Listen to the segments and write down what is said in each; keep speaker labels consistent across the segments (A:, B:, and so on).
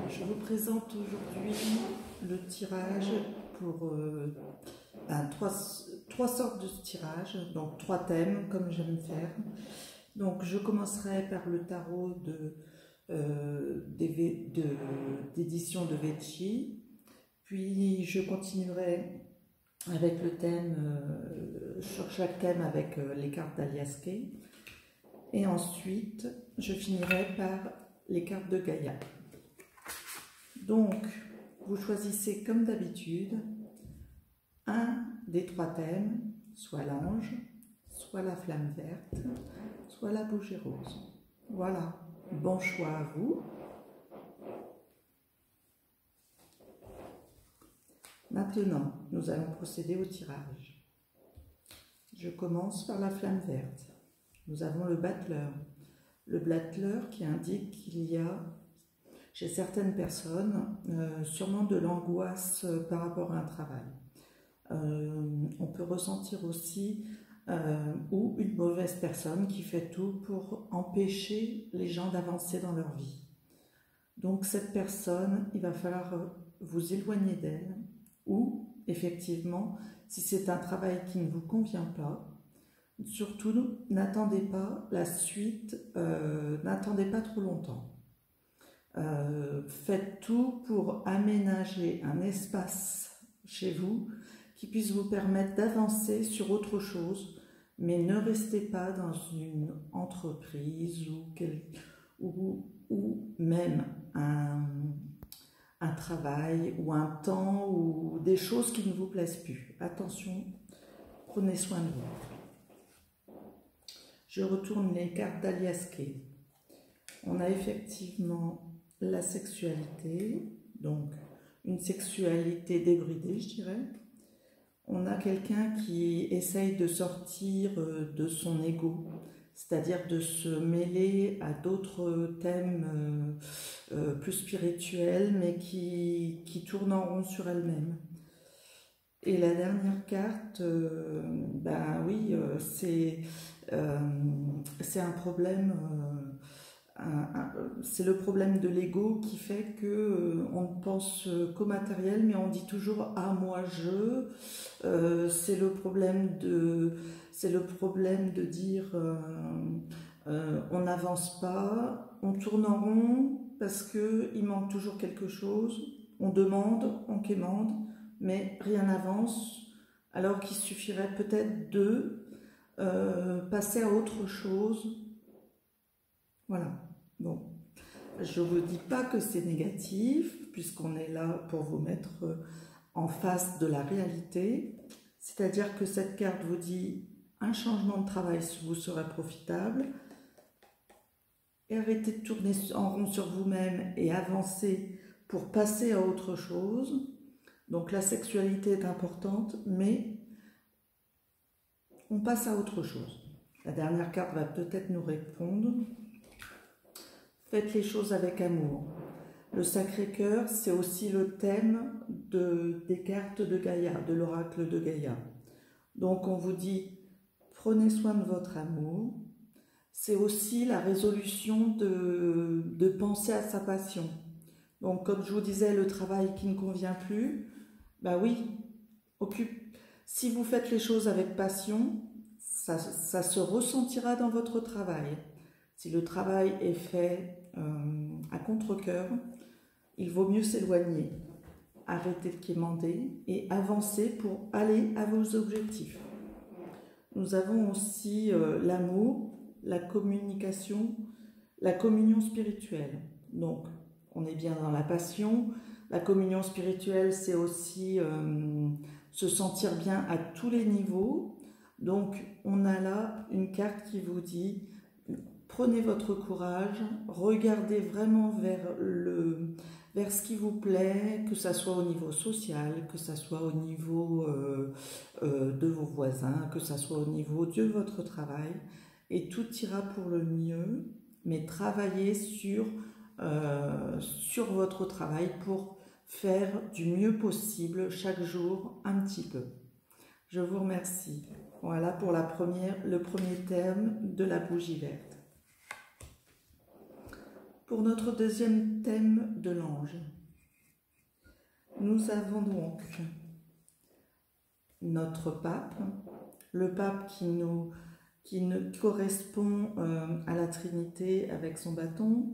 A: Je vous présente aujourd'hui le tirage pour trois sortes de tirages, donc trois thèmes comme j'aime faire. Donc je commencerai par le tarot d'édition de Vecchi, puis je continuerai avec le thème, sur chaque thème avec les cartes d'Aliaske, et ensuite je finirai par les cartes de Gaïa. Donc, vous choisissez comme d'habitude un des trois thèmes, soit l'ange, soit la flamme verte, soit la bougie rose. Voilà, bon choix à vous. Maintenant, nous allons procéder au tirage. Je commence par la flamme verte. Nous avons le battleur. Le battleur qui indique qu'il y a chez certaines personnes sûrement de l'angoisse par rapport à un travail. On peut ressentir aussi ou une mauvaise personne qui fait tout pour empêcher les gens d'avancer dans leur vie. Donc cette personne, il va falloir vous éloigner d'elle, ou effectivement, si c'est un travail qui ne vous convient pas, surtout n'attendez pas la suite, n'attendez pas trop longtemps. Faites tout pour aménager un espace chez vous qui puisse vous permettre d'avancer sur autre chose, mais ne restez pas dans une entreprise ou même un travail ou un temps ou des choses qui ne vous plaisent plus. Attention, prenez soin de vous. Je retourne les cartes d'Aliaske. On a effectivement la sexualité, donc une sexualité débridée, je dirais. On a quelqu'un qui essaye de sortir de son ego, c'est-à-dire de se mêler à d'autres thèmes plus spirituels, mais qui tourne en rond sur elle-même. Et la dernière carte, ben oui, c'est un problème... c'est le problème de l'ego qui fait que on ne pense qu'au matériel, mais on dit toujours ah moi je. C'est le problème de dire on n'avance pas, on tourne en rond parce que il manque toujours quelque chose. On demande, on quémande, mais rien n'avance. Alors qu'il suffirait peut-être de passer à autre chose. Voilà. Bon, je ne vous dis pas que c'est négatif, puisqu'on est là pour vous mettre en face de la réalité. C'est-à-dire que cette carte vous dit un changement de travail vous serait profitable. Et arrêtez de tourner en rond sur vous-même et avancer pour passer à autre chose. Donc la sexualité est importante, mais on passe à autre chose. La dernière carte va peut-être nous répondre. Faites les choses avec amour. Le Sacré-Cœur, c'est aussi le thème des cartes de Gaïa, de l'oracle de Gaïa. Donc on vous dit, prenez soin de votre amour. C'est aussi la résolution de penser à sa passion. Donc comme je vous disais, le travail qui ne convient plus, bah oui, si vous faites les choses avec passion, ça se ressentira dans votre travail. Si le travail est fait à contre-cœur, il vaut mieux s'éloigner, arrêter de quémander et avancer pour aller à vos objectifs. Nous avons aussi l'amour, la communication, la communion spirituelle. Donc, on est bien dans la passion. La communion spirituelle, c'est aussi se sentir bien à tous les niveaux. Donc, on a là une carte qui vous dit prenez votre courage, regardez vraiment vers ce qui vous plaît, que ça soit au niveau social, que ça soit au niveau de vos voisins, que ça soit au niveau de votre travail, et tout ira pour le mieux, mais travaillez sur votre travail pour faire du mieux possible chaque jour un petit peu. Je vous remercie. Voilà pour le premier thème de la bougie verte. pour notre deuxième thème de l'ange. Nous avons donc notre pape, le pape qui correspond à la Trinité avec son bâton,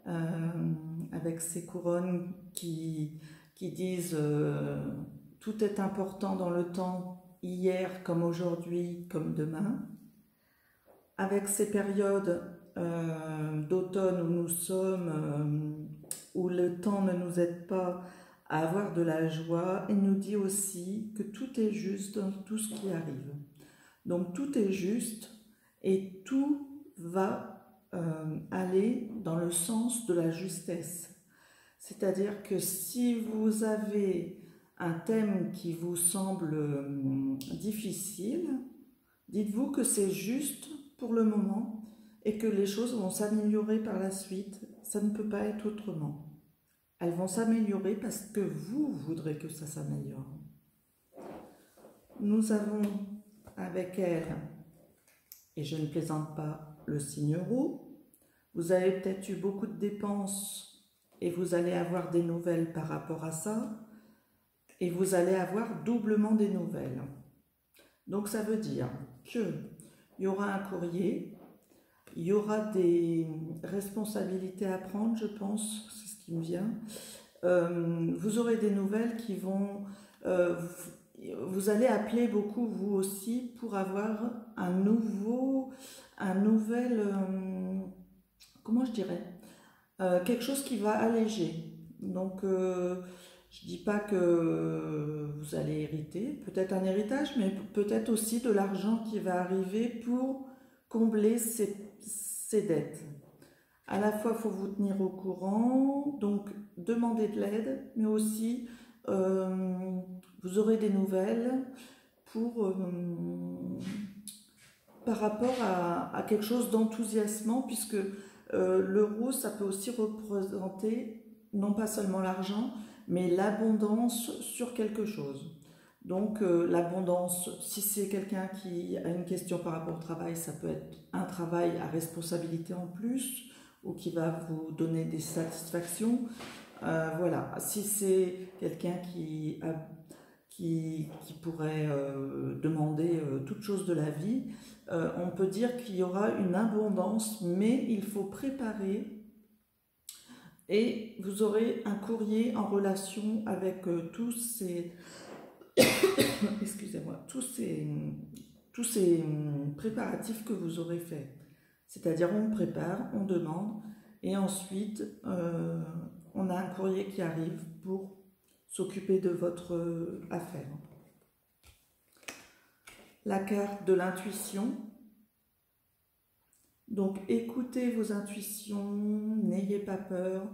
A: avec ses couronnes qui disent tout est important dans le temps, hier comme aujourd'hui comme demain, avec ces périodes d'automne où nous sommes, où le temps ne nous aide pas à avoir de la joie, il nous dit aussi que tout est juste dans tout ce qui arrive. Donc tout est juste et tout va aller dans le sens de la justesse. C'est-à-dire que si vous avez un thème qui vous semble difficile, dites-vous que c'est juste pour le moment et que les choses vont s'améliorer par la suite. Ça ne peut pas être autrement. Elles vont s'améliorer parce que vous voudrez que ça s'améliore. Nous avons avec elle, et je ne plaisante pas, le signe roux. Vous avez peut-être eu beaucoup de dépenses et vous allez avoir des nouvelles par rapport à ça. Et vous allez avoir doublement des nouvelles. Donc ça veut dire qu'il y aura un courrier, il y aura des responsabilités à prendre, je pense, c'est ce qui me vient. Vous aurez des nouvelles qui vont... vous allez appeler beaucoup, vous aussi, pour avoir un nouvel... comment je dirais quelque chose qui va alléger. Donc, je ne dis pas que vous allez hériter, peut-être un héritage, mais peut-être aussi de l'argent qui va arriver pour combler ces dettes. À la fois, il faut vous tenir au courant, donc demander de l'aide, mais aussi vous aurez des nouvelles par rapport à quelque chose d'enthousiasmant, puisque le rose, ça peut aussi représenter non pas seulement l'argent, mais l'abondance sur quelque chose. Donc l'abondance, si c'est quelqu'un qui a une question par rapport au travail, ça peut être un travail à responsabilité en plus, ou qui va vous donner des satisfactions. Voilà, si c'est quelqu'un qui pourrait demander toute chose de la vie, on peut dire qu'il y aura une abondance, mais il faut préparer et vous aurez un courrier en relation avec tous ces excusez-moi, tous ces préparatifs que vous aurez faits. C'est-à-dire on prépare, on demande et ensuite on a un courrier qui arrive pour s'occuper de votre affaire. La carte de l'intuition. Donc écoutez vos intuitions, n'ayez pas peur,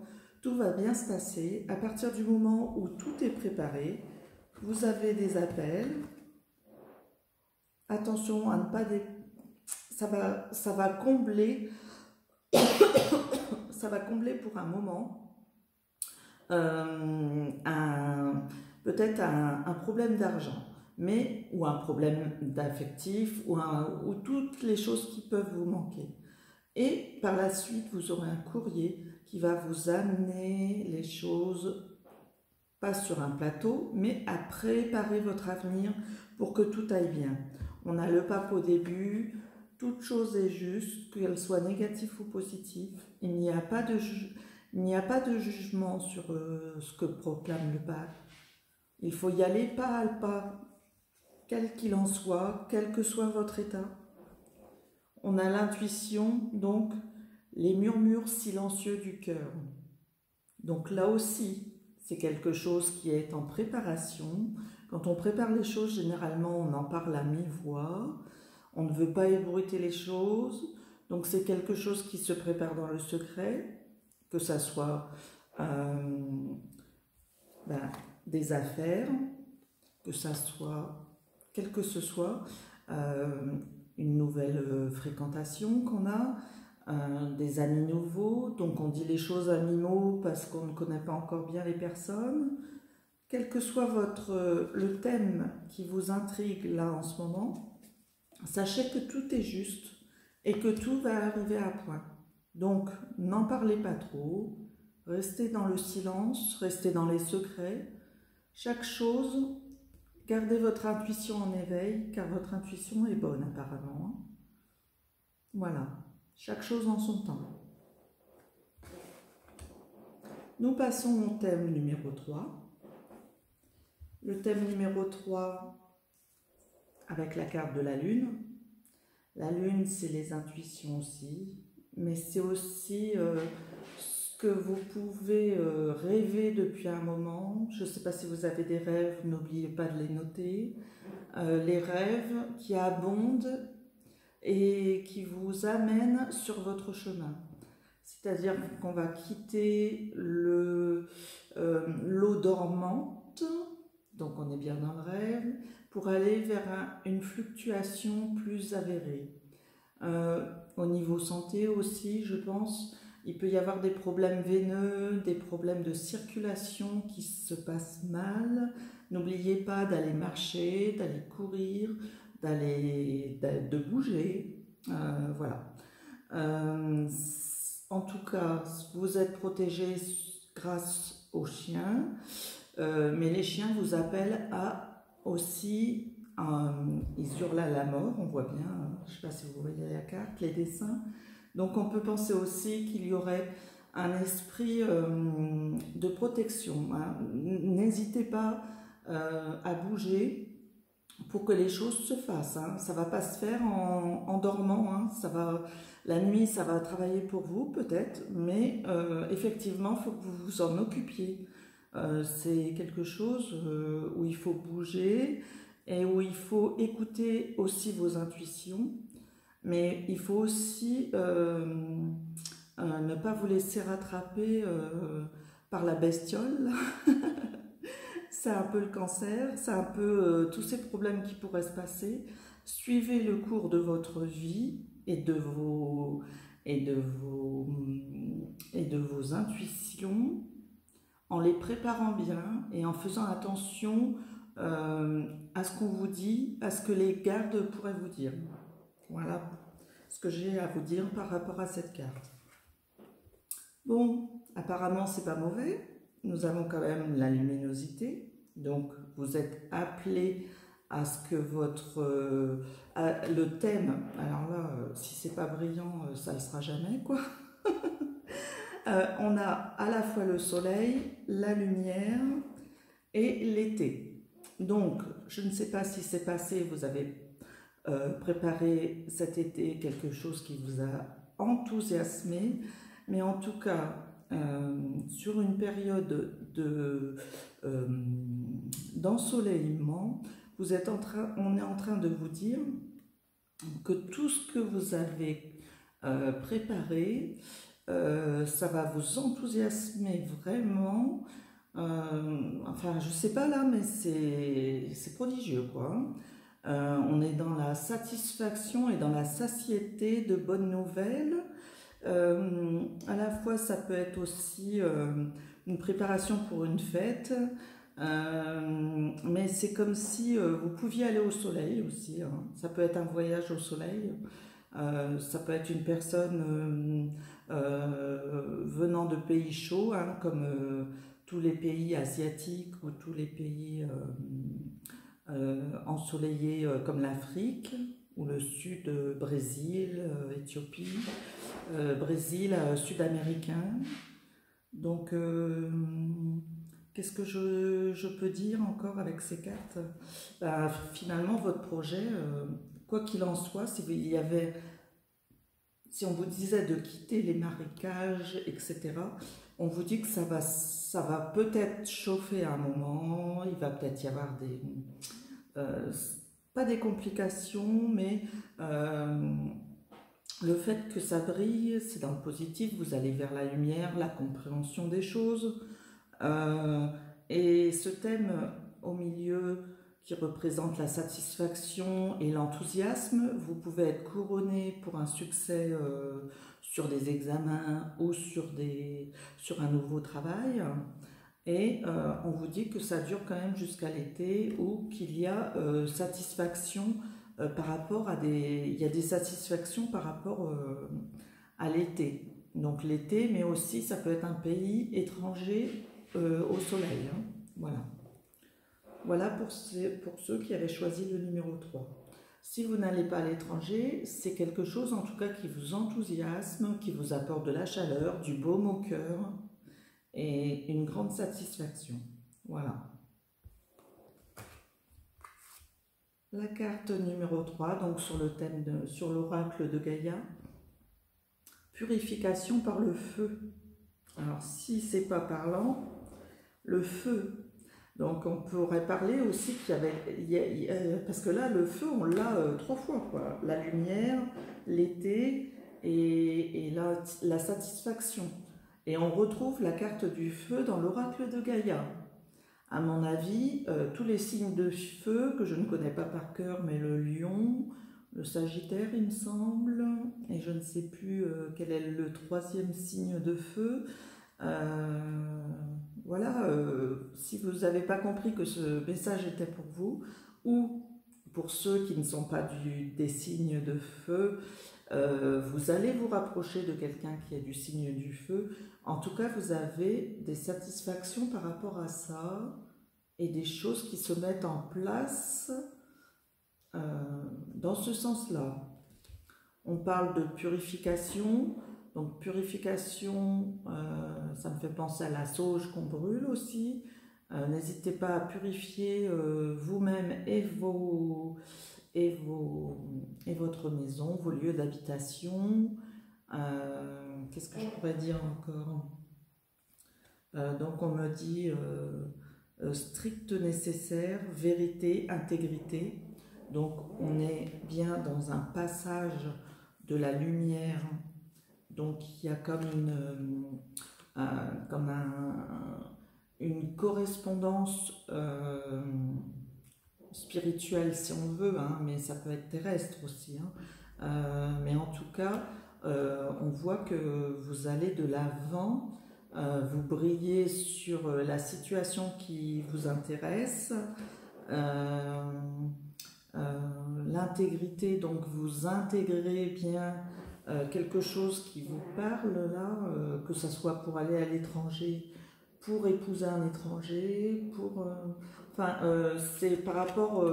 A: tout va bien se passer. À partir du moment où tout est préparé, vous avez des appels. Attention à ne pas... Ça va combler ça va combler pour un moment peut-être un problème d'argent, ou un problème d'affectif, ou toutes les choses qui peuvent vous manquer. Et par la suite, vous aurez un courrier qui va vous amener les choses, pas sur un plateau, mais à préparer votre avenir pour que tout aille bien. On a le pape au début, toute chose est juste, qu'elle soit négative ou positive. Il n'y a pas de jugement sur ce que proclame le pape. Il faut y aller pas à pas, quel qu'il en soit, quel que soit votre état. On a l'intuition, donc les murmures silencieux du cœur. Donc là aussi, c'est quelque chose qui est en préparation. Quand on prépare les choses, généralement, on en parle à mi-voix. On ne veut pas ébruiter les choses. Donc c'est quelque chose qui se prépare dans le secret, que ça soit des affaires, que ça soit, quel que ce soit, une nouvelle fréquentation qu'on a, des amis nouveaux, donc on dit les choses à mi-mot parce qu'on ne connaît pas encore bien les personnes. Quel que soit le thème qui vous intrigue là en ce moment, sachez que tout est juste et que tout va arriver à point. Donc, n'en parlez pas trop, restez dans le silence, restez dans les secrets. Chaque chose, gardez votre intuition en éveil, car votre intuition est bonne apparemment. Voilà, chaque chose en son temps. Nous passons au thème numéro 3. Le thème numéro 3, avec la carte de la Lune. La Lune, c'est les intuitions aussi, mais c'est aussi ce que vous pouvez rêver depuis un moment. Je ne sais pas si vous avez des rêves, n'oubliez pas de les noter. Les rêves qui abondent et qui vous amènent sur votre chemin. C'est-à-dire qu'on va quitter l'eau dormante, donc on est bien dans le rêve, pour aller vers une fluctuation plus avérée. Au niveau santé aussi, je pense, il peut y avoir des problèmes veineux, des problèmes de circulation qui se passent mal. N'oubliez pas d'aller marcher, d'aller courir, de bouger. Voilà. En tout cas, vous êtes protégé grâce aux chiens, mais les chiens vous appellent à aussi, ils hurlent à la mort, on voit bien, je ne sais pas si vous voyez la carte, les dessins. Donc on peut penser aussi qu'il y aurait un esprit de protection. Hein. N'hésitez pas à bouger pour que les choses se fassent. Hein. Ça ne va pas se faire en dormant. Hein. La nuit, ça va travailler pour vous peut-être, mais effectivement, il faut que vous vous en occupiez. C'est quelque chose où il faut bouger et où il faut écouter aussi vos intuitions, mais il faut aussi ne pas vous laisser rattraper par la bestiole. C'est un peu le cancer, c'est un peu tous ces problèmes qui pourraient se passer. Suivez le cours de votre vie et de vos intuitions en les préparant bien et en faisant attention à ce qu'on vous dit, à ce que les gardes pourraient vous dire. Voilà ce que j'ai à vous dire par rapport à cette carte. Bon, apparemment c'est pas mauvais. Nous avons quand même la luminosité, donc vous êtes appelé à ce que le thème, alors là, si c'est pas brillant, ça le sera jamais, quoi. On a à la fois le soleil, la lumière et l'été. Donc, je ne sais pas si c'est passé, vous avez préparé cet été quelque chose qui vous a enthousiasmé, mais en tout cas, sur une période d'ensoleillement, on est en train de vous dire que tout ce que vous avez préparé, ça va vous enthousiasmer vraiment. Enfin, je sais pas là, mais c'est prodigieux, quoi. On est dans la satisfaction et dans la satiété de bonnes nouvelles. À la fois, ça peut être aussi une préparation pour une fête, mais c'est comme si vous pouviez aller au soleil aussi. Hein. Ça peut être un voyage au soleil, ça peut être une personne venant de pays chauds, hein, comme tous les pays asiatiques ou tous les pays ensoleillés comme l'Afrique ou le sud, Brésil, Éthiopie. Brésil sud-américain. Donc, qu'est-ce que je peux dire encore avec ces cartes? Finalement, votre projet, quoi qu'il en soit, si on vous disait de quitter les marécages, etc., on vous dit que ça va peut-être chauffer à un moment, il va peut-être y avoir pas des complications, mais le fait que ça brille, c'est dans le positif, vous allez vers la lumière, la compréhension des choses. Et ce thème au milieu qui représente la satisfaction et l'enthousiasme, vous pouvez être couronné pour un succès sur des examens ou sur un nouveau travail. Et on vous dit que ça dure quand même jusqu'à l'été ou qu'il y a satisfaction par rapport il y a des satisfactions par rapport à l'été. donc l'été, mais aussi ça peut être un pays étranger au soleil. Hein. Voilà. Voilà pour ceux qui avaient choisi le numéro 3. Si vous n'allez pas à l'étranger, c'est quelque chose en tout cas qui vous enthousiasme, qui vous apporte de la chaleur, du baume au cœur et une grande satisfaction. Voilà. La carte numéro 3, donc sur le thème sur l'oracle de Gaïa. Purification par le feu. Alors si c'est pas parlant, le feu. Donc on pourrait parler aussi qu'il y avait, parce que là le feu on l'a 3 fois quoi. La lumière, l'été et la satisfaction. Et on retrouve la carte du feu dans l'oracle de Gaïa. À mon avis, tous les signes de feu que je ne connais pas par cœur, mais le lion, le sagittaire il me semble, et je ne sais plus quel est le 3e signe de feu. Voilà, si vous n'avez pas compris que ce message était pour vous, ou pour ceux qui ne sont pas des signes de feu, vous allez vous rapprocher de quelqu'un qui est du signe du feu. En tout cas, vous avez des satisfactions par rapport à ça et des choses qui se mettent en place dans ce sens-là. On parle de purification. Donc purification, ça me fait penser à la sauge qu'on brûle aussi. N'hésitez pas à purifier vous-même et votre maison, vos lieux d'habitation. Qu'est-ce que je pourrais dire encore? Donc on me dit strict nécessaire, vérité, intégrité. Donc on est bien dans un passage de la lumière. Donc il y a comme une correspondance spirituelle si on veut, hein, mais ça peut être terrestre aussi. Hein. Mais en tout cas, on voit que vous allez de l'avant, vous brillez sur la situation qui vous intéresse. L'intégrité, donc vous intégrez bien quelque chose qui vous parle là, que ce soit pour aller à l'étranger, pour épouser un étranger, c'est par rapport,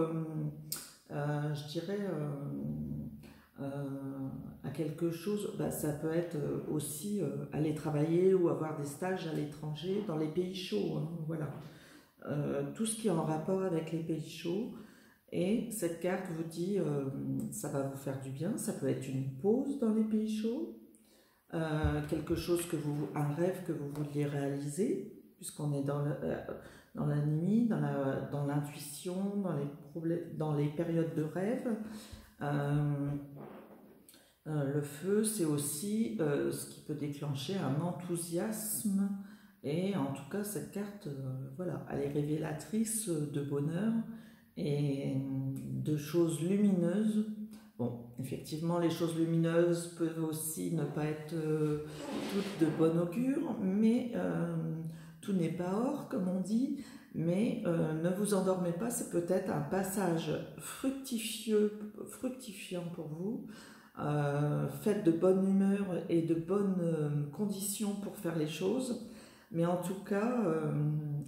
A: je dirais, à quelque chose, ça peut être aussi aller travailler ou avoir des stages à l'étranger dans les pays chauds, hein, voilà. Tout ce qui est en rapport avec les pays chauds. Et cette carte vous dit, ça va vous faire du bien, ça peut être une pause dans les pays chauds, quelque chose un rêve que vous vouliez réaliser, puisqu'on est dans la nuit, dans l'intuition, dans les périodes de rêve. Le feu, c'est aussi ce qui peut déclencher un enthousiasme, et en tout cas cette carte, voilà, elle est révélatrice de bonheur et de choses lumineuses. Bon, effectivement, les choses lumineuses peuvent aussi ne pas être toutes de bon augure, mais tout n'est pas or, comme on dit. Mais ne vous endormez pas, c'est peut-être un passage fructifiant pour vous. Faites de bonne humeur et de bonnes conditions pour faire les choses. Mais en tout cas,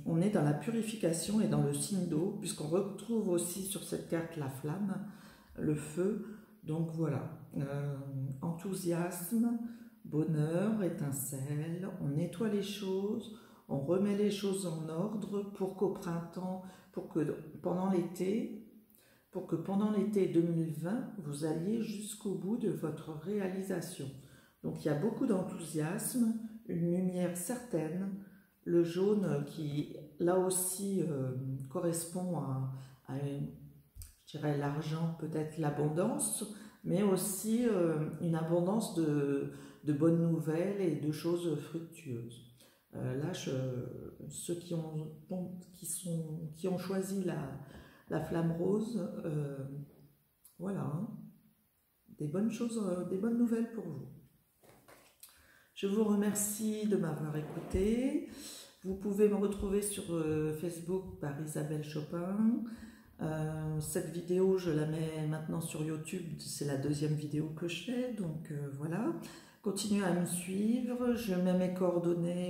A: on est dans la purification et dans le signe d'eau, puisqu'on retrouve aussi sur cette carte la flamme, le feu. Donc voilà, enthousiasme, bonheur, étincelle, on nettoie les choses, on remet les choses en ordre pour qu'au printemps, pour que pendant l'été 2020, vous alliez jusqu'au bout de votre réalisation. Donc il y a beaucoup d'enthousiasme, une lumière certaine, le jaune qui là aussi correspond à je dirais l'argent, peut-être l'abondance, mais aussi une abondance de bonnes nouvelles et de choses fructueuses. Là, ceux qui ont choisi la flamme rose, voilà, hein, des bonnes choses, des bonnes nouvelles pour vous. Je vous remercie de m'avoir écouté. Vous pouvez me retrouver sur Facebook par Isabelle Chopin. Cette vidéo, je la mets maintenant sur YouTube, c'est la 2e vidéo que je fais, donc voilà. continuez à me suivre, je mets mes coordonnées